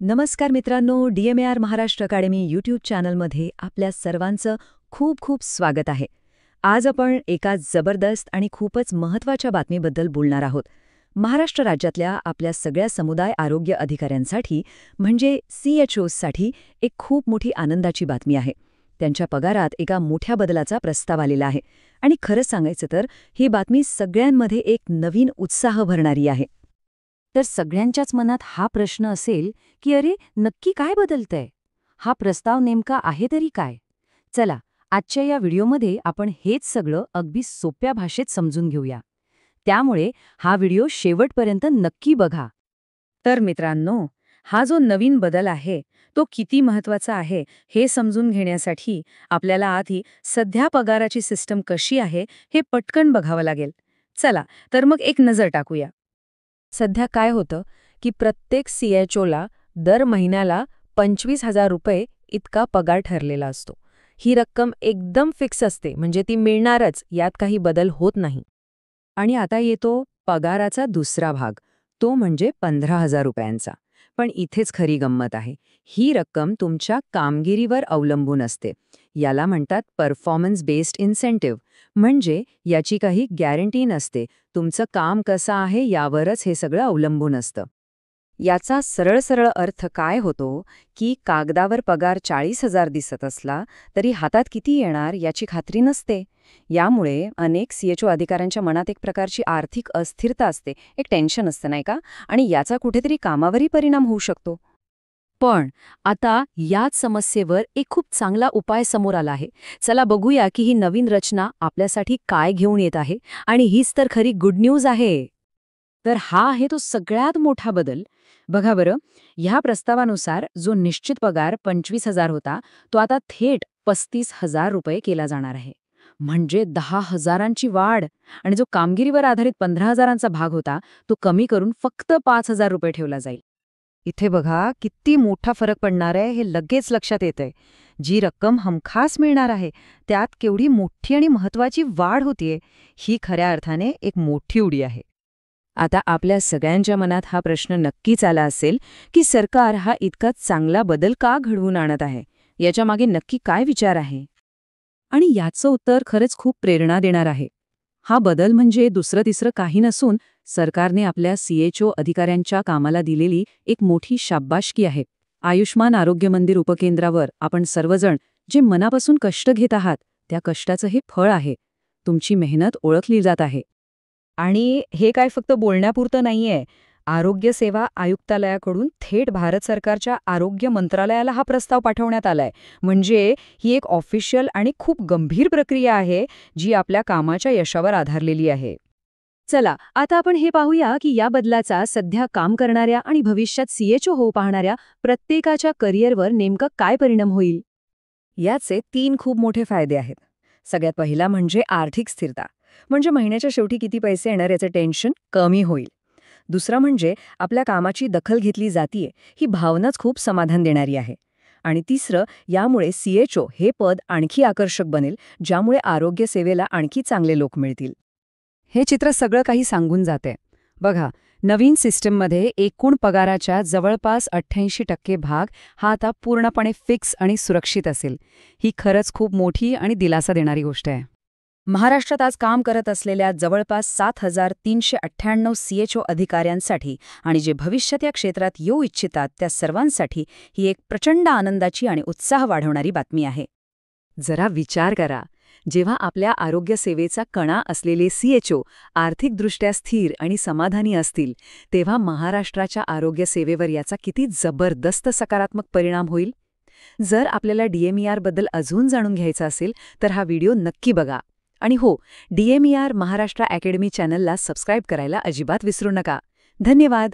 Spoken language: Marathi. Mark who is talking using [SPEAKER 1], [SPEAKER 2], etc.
[SPEAKER 1] नमस्कार मित्रांनो, DMAR महाराष्ट्र अकॅडमी यूट्यूब चॅनलमध्ये आपल्या सर्वांचं खूप खूप स्वागत आहे. आज आपण एका जबरदस्त आणि खूपच महत्त्वाच्या बातमीबद्दल बोलणार आहोत. महाराष्ट्र राज्यातल्या आपल्या सगळ्या समुदाय आरोग्य अधिकाऱ्यांसाठी म्हणजे CHOसाठी एक खूप मोठी आनंदाची बातमी आहे. त्यांच्या पगारात एका मोठ्या बदलाचा प्रस्ताव आलेला आहे आणि खरं सांगायचं तर ही बातमी सगळ्यांमध्ये एक नवीन उत्साह भरणारी आहे. तर सगळ्यांच्याच मनात हा प्रश्न असेल की अरे नक्की काय बदलतंय? हा प्रस्ताव नेमका आहे तरी काय? चला, आजच्या या व्हिडिओमध्ये आपण हेच सगळं अगदी सोप्या भाषेत समजून घेऊया. त्यामुळे हा व्हिडिओ शेवटपर्यंत नक्की बघा. तर मित्रांनो, हा जो नवीन बदल आहे तो किती महत्त्वाचा आहे हे समजून घेण्यासाठी आपल्याला आधी सध्या पगाराची सिस्टम कशी आहे हे पटकन बघावं लागेल. चला, तर मग एक नजर टाकूया. सध्या काय होतं की प्रत्येक CHOला दर महिन्याला 25,000 रुपये इतका पगार ठरलेला असतो. ही रक्कम एकदम फिक्स असते, म्हणजे ती मिळणारच, यात काही बदल होत नाही. आणि आता येतो पगाराचा दुसरा भाग, तो म्हणजे 15,000 रुपयांचा. पण इथेच खरी गंमत आहे. ही रक्कम तुमच्या कामगिरीवर अवलंबून असते. याला म्हणतात परफॉर्मन्स बेस्ड इन्सेंटिव्ह. म्हणजे याची काही गॅरंटी नसते. तुमचं काम कसं आहे यावरच हे सगळं अवलंबून असतं. याचा सरळ अर्थ काय होतो की कागदावर पगार 40,000 दिसत असला तरी हातात किती येणार याची खात्री नसते. यामुळे अनेक CHO अधिकाऱ्यांच्या मनात एक प्रकारची आर्थिक अस्थिरता असते, एक टेन्शन असतं नाही का, आणि याचा कुठेतरी कामावरही परिणाम होऊ शकतो. पण आता याच समस्येवर एक खूप चांगला उपाय समोर आला आहे. चला बघूया की ही नवीन रचना आपल्यासाठी काय घेऊन येत आहे, आणि हीच तर खरी गुड न्यूज आहे. तर हा आहे तो सगळ्यात मोठा बदल. बघा बरं, ह्या प्रस्तावानुसार जो निश्चित पगार 25,000 होता तो आता थेट 35,000 रुपये केला जाणार आहे. म्हणजे 10,000ची वाढ. आणि जो कामगिरीवर आधारित 15,000चा भाग होता तो कमी करून फक्त 5,000 रुपये ठेवला जाईल. इथे बघा किती मोठा फरक पडणार आहे हे लगेच लक्षात येतंय. जी रक्कम हमखास मिळणार आहे त्यात केवढी मोठी आणि महत्त्वाची वाढ होतीये, ही खऱ्या अर्थाने एक मोठी उडी आहे. आता आपल्या सगळ्यांच्या मनात हा प्रश्न नक्कीच आला असेल की सरकार हा इतका चांगला बदल का घडवून आणत आहे, याच्यामागे नक्की काय विचार आहे? आणि याचं उत्तर खरंच खूप प्रेरणा देणार आहे. हा बदल म्हणजे दुसरं तिसरं काही नसून सरकारने आपल्या CHO अधिकाऱ्यांच्या कामाला दिलेली एक मोठी शाबासकी आहे. आयुष्मान आरोग्य मंदिर उपकेंद्रावर आपण सर्वजण जे मनापासून कष्ट घेत आहात त्या कष्टाचं हे फळ आहे. तुमची मेहनत ओळखली जात आहे. आणि हे काय फक्त बोलण्यापुरतं नाहीये. आरोग्य सेवा आयुक्तालयाकडून थेट भारत सरकारच्या आरोग्य मंत्रालयाला हा प्रस्ताव पाठवण्यात आलाय. म्हणजे ही एक ऑफिशियल आणि खूप गंभीर प्रक्रिया आहे जी आपल्या कामाच्या यशावर आधारलेली आहे. चला, आता आपण हे पाहूया की या बदलाचा सध्या काम करणाऱ्या आणि भविष्यात CHO होऊ पाहणाऱ्या प्रत्येकाच्या करिअरवर नेमका काय परिणाम होईल. याचे 3 खूप मोठे फायदे आहेत. सगळ्यात पहिला म्हणजे आर्थिक स्थिरता. म्हणजे महिन्याच्या शेवटी किती पैसे येणार याचं टेन्शन कमी होईल. दुसरा म्हणजे आपल्या कामाची दखल घेतली जातीये ही भावनाच खूप समाधान देणारी आहे. आणि तिसरं, यामुळे CHO हे पद आणखी आकर्षक बनेल, ज्यामुळे आरोग्य सेवेला आणखी चांगले लोक मिळतील. हे चित्र सगळं काही सांगून जाते. बघा, नवीन सिस्टममध्ये एकूण पगाराच्या जवळपास 88% भाग हा आता पूर्णपणे फिक्स आणि सुरक्षित असेल. ही खरंच खूप मोठी आणि दिलासा देणारी गोष्ट आहे. महाराष्ट्रात आज काम करत असलेल्या जवळपास 7,398 CHO अधिकाऱ्यांसाठी आणि जे भविष्यात या क्षेत्रात येऊ इच्छितात त्या सर्वांसाठी ही एक प्रचंड आनंदाची आणि उत्साह वाढवणारी बातमी आहे. जरा विचार करा, जेव्हा आपल्या आरोग्य सेवेचा कणा असलेले CHO आर्थिकदृष्ट्या स्थिर आणि समाधानी असतील, तेव्हा महाराष्ट्राच्या आरोग्य सेवेवर याचा किती जबरदस्त सकारात्मक परिणाम होईल. जर आपल्याला DMAR बद्दल अजून जाणून घ्यायचं असेल तर हा व्हिडिओ नक्की बघा. आणि हो, DMAR महाराष्ट्र अकॅडमी चॅनलला सबस्क्राईब करायला अजिबात विसरू नका. धन्यवाद.